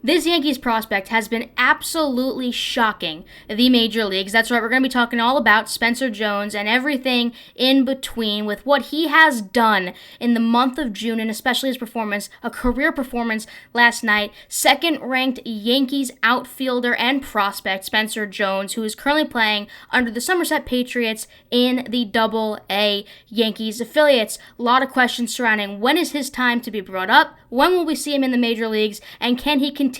This Yankees prospect has been absolutely shocking the major leagues. That's right, we're going to be talking all about Spencer Jones and everything in between with what he has done in the month of June, and especially his performance, a career performance last night. Second-ranked Yankees outfielder and prospect Spencer Jones, who is currently playing under the Somerset Patriots in the Double-A Yankees affiliates. A lot of questions surrounding when is his time to be brought up, when will we see him in the major leagues, and can he continue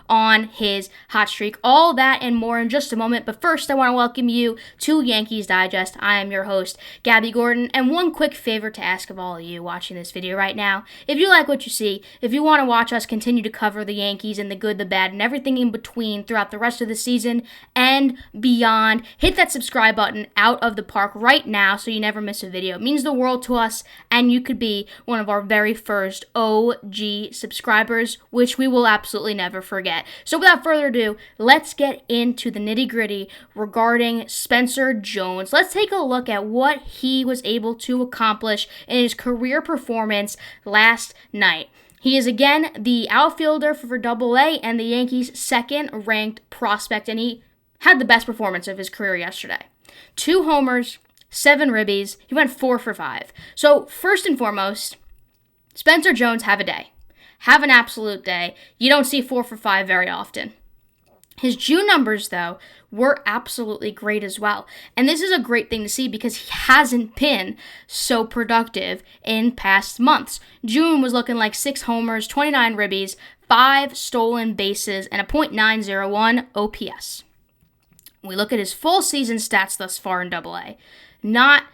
on his hot streak? All that and more in just a moment, but first I want to welcome you to Yankees Digest. I am your host, Gabby Gordon, and one quick favor to ask of all of you watching this video right now. If you like what you see, if you want to watch us continue to cover the Yankees and the good, the bad, and everything in between throughout the rest of the season and beyond, hit that subscribe button out of the park right now so you never miss a video. It means the world to us, and you could be one of our very first OG subscribers, which we will absolutely never forget. So without further ado, let's get into the nitty-gritty regarding Spencer Jones. Let's take a look at what he was able to accomplish in his career performance last night. He is again the outfielder for Double-A and the Yankees' second-ranked prospect, and he had the best performance of his career yesterday. 2 homers, 7 ribbies. He went 4 for 5. So first and foremost, Spencer Jones, have a day. Have an absolute day. You don't see 4 for 5 very often. His June numbers, though, were absolutely great as well. And this is a great thing to see because he hasn't been so productive in past months. June was looking like 6 homers, 29 ribbies, 5 stolen bases, and a .901 OPS. When we look at his full season stats thus far in Double-A, not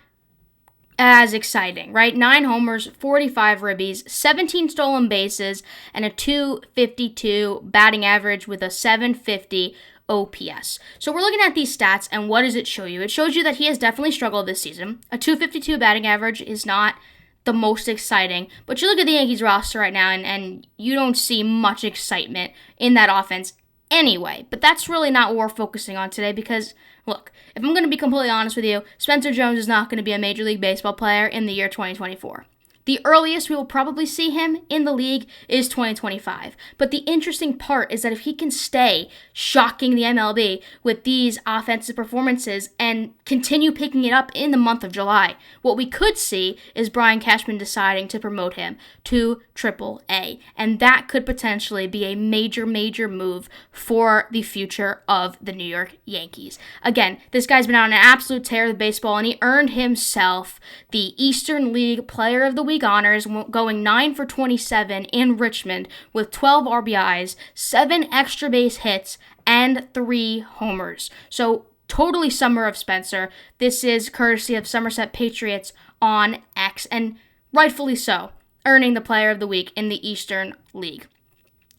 as exciting, right? 9 homers, 45 ribbies, 17 stolen bases, and a .252 batting average with a .750 OPS. So we're looking at these stats, and what does it show you? It shows you that he has definitely struggled this season. A .252 batting average is not the most exciting, but you look at the Yankees roster right now, and you don't see much excitement in that offense anyway. But that's really not what we're focusing on today because, look, if I'm going to be completely honest with you, Spencer Jones is not going to be a Major League Baseball player in the year 2024. The earliest we will probably see him in the league is 2025. But the interesting part is that if he can stay shocking the MLB with these offensive performances and continue picking it up in the month of July, what we could see is Brian Cashman deciding to promote him to Triple-A. And that could potentially be a major, major move for the future of the New York Yankees. Again, this guy's been on an absolute tear of baseball, and he earned himself the Eastern League Player of the Week honors, going 9 for 27 in Richmond with 12 RBIs, 7 extra base hits, and 3 homers. So totally summer of Spencer. This is courtesy of Somerset Patriots on X, and rightfully so, earning the Player of the Week in the Eastern League.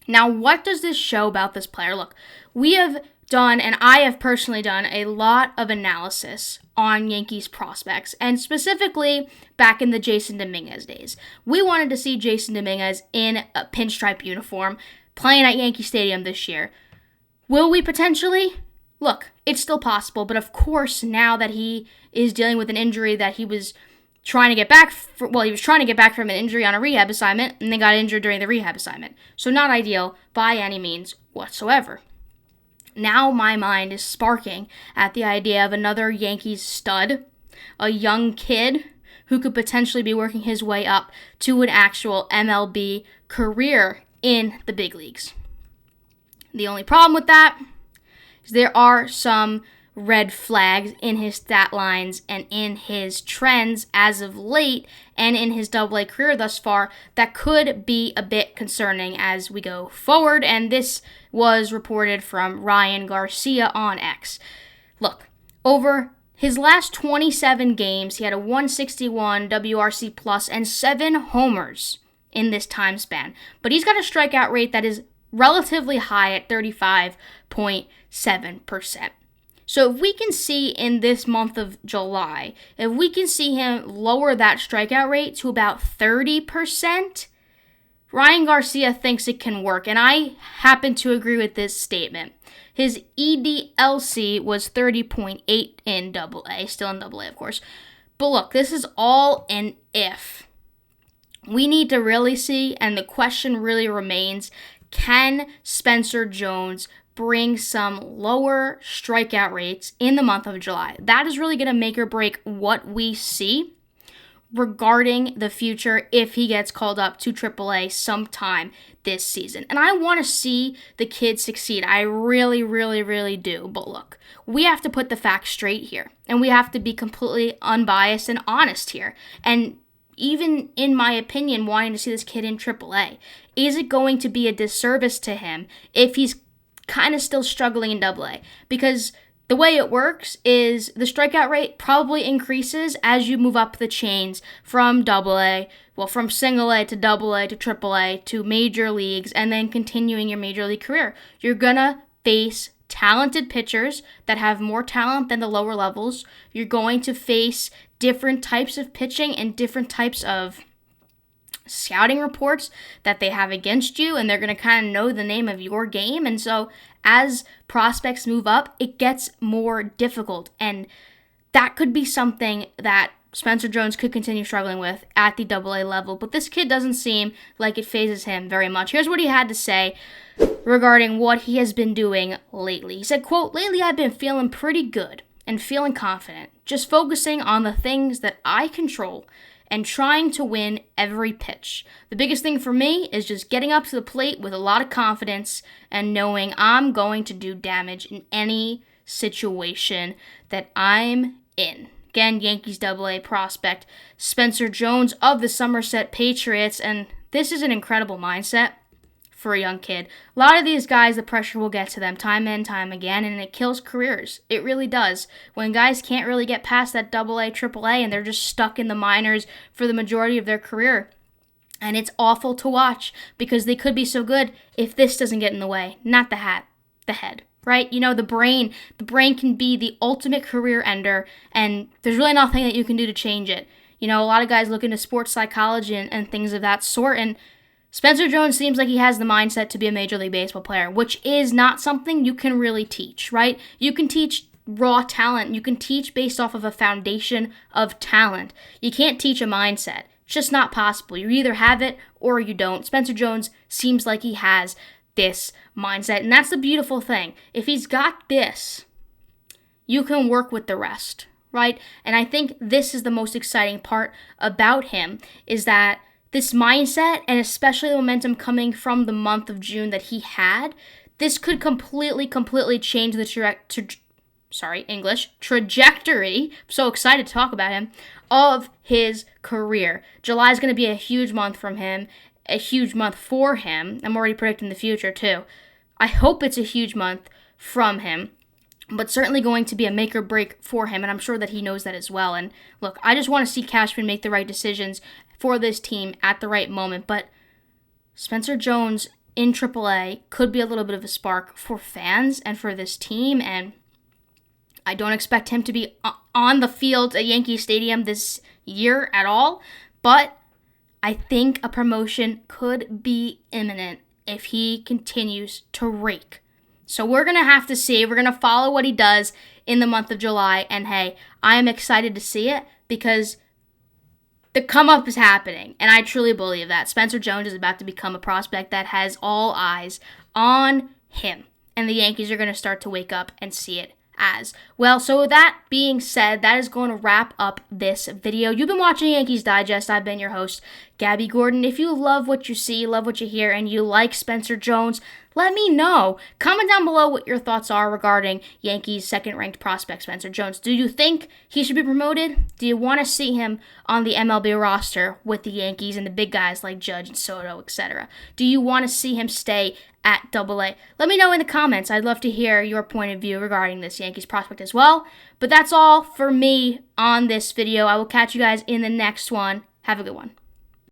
Now, what does this show about this player? Look, we have done, and I have personally done, a lot of analysis on Yankees prospects, and specifically back in the Jason Dominguez days. We wanted to see Jason Dominguez in a pinstripe uniform playing at Yankee Stadium this year. Will we potentially? Look, it's still possible, but of course, now that he is dealing with an injury that he was trying to get back he was trying to get back from an injury on a rehab assignment, and then got injured during the rehab assignment. So not ideal by any means whatsoever. Now my mind is sparking at the idea of another Yankees stud, a young kid who could potentially be working his way up to an actual MLB career in the big leagues. The only problem with that is there are some red flags in his stat lines and in his trends as of late and in his Double-A career thus far that could be a bit concerning as we go forward, and this was reported from Ryan Garcia on X. Look, over his last 27 games, he had a 161 WRC plus and 7 homers in this time span, but he's got a strikeout rate that is relatively high at 35.7%. So if we can see in this month of July, if we can see him lower that strikeout rate to about 30%, Ryan Garcia thinks it can work, and I happen to agree with this statement. His EDLC was 30.8 in Double-A, still in Double-A, of course. But look, this is all an if. We need to really see, and the question really remains, Can Spencer Jones bring some lower strikeout rates in the month of July? That is really going to make or break what we see regarding the future if he gets called up to AAA sometime this season. And I want to see the kid succeed. I really, really, really do. But look, we have to put the facts straight here. And we have to be completely unbiased and honest here. And even in my opinion, wanting to see this kid in AAA, is it going to be a disservice to him if he's kind of still struggling in AA? Because the way it works is the strikeout rate probably increases as you move up the chains from AA, from single A to AA to AAA to major leagues, and then continuing your major league career. You're going to face talented pitchers that have more talent than the lower levels. You're going to face different types of pitching and different types of scouting reports that they have against you, and they're going to kind of know the name of your game. And so as prospects move up, it gets more difficult, and that could be something that Spencer Jones could continue struggling with at the AA level. But this kid doesn't seem like it phases him very much. Here's what he had to say regarding what he has been doing lately. He said, quote, "Lately I've been feeling pretty good and feeling confident, just focusing on the things that I control and trying to win every pitch. The biggest thing for me is just getting up to the plate with a lot of confidence and knowing I'm going to do damage in any situation that I'm in." Again, Yankees AA prospect Spencer Jones of the Somerset Patriots, and this is an incredible mindset for a young kid. A lot of these guys, the pressure will get to them time and time again, and it kills careers. It really does. When guys can't really get past that AA, AAA, and they're just stuck in the minors for the majority of their career. And it's awful to watch because they could be so good if this doesn't get in the way. Not the hat, the head, right? You know, the brain can be the ultimate career ender, and there's really nothing that you can do to change it. You know, a lot of guys look into sports psychology and things of that sort, and Spencer Jones seems like he has the mindset to be a Major League Baseball player, which is not something you can really teach, right? You can teach raw talent. You can teach based off of a foundation of talent. You can't teach a mindset. It's just not possible. You either have it or you don't. Spencer Jones seems like he has this mindset, and that's the beautiful thing. If he's got this, you can work with the rest, right? And I think this is the most exciting part about him, is that this mindset, and especially the momentum coming from the month of June that he had, this could completely change the trajectory, I'm so excited to talk about him, of his career. July is going to be a huge month for him. I'm already predicting the future too. I hope it's a huge month from him, but certainly going to be a make or break for him, and I'm sure that he knows that as well. And look, I just want to see Cashman make the right decisions for this team at the right moment, but Spencer Jones in AAA could be a little bit of a spark for fans and for this team, and I don't expect him to be on the field at Yankee Stadium this year at all, but I think a promotion could be imminent if he continues to rake. So we're going to have to see. We're going to follow what he does in the month of July, and hey, I am excited to see it because the come-up is happening, and I truly believe that. Spencer Jones is about to become a prospect that has all eyes on him, and the Yankees are going to start to wake up and see it as well. So with that being said, that is going to wrap up this video. You've been watching Yankees Digest. I've been your host, Gabby Gordon. If you love what you see, love what you hear, and you like Spencer Jones, let me know. Comment down below what your thoughts are regarding Yankees' second-ranked prospect, Spencer Jones. Do you think he should be promoted? Do you want to see him on the MLB roster with the Yankees and the big guys like Judge and Soto, etc.? Do you want to see him stay at AA? Let me know in the comments. I'd love to hear your point of view regarding this Yankees prospect as well. But that's all for me on this video. I will catch you guys in the next one. Have a good one.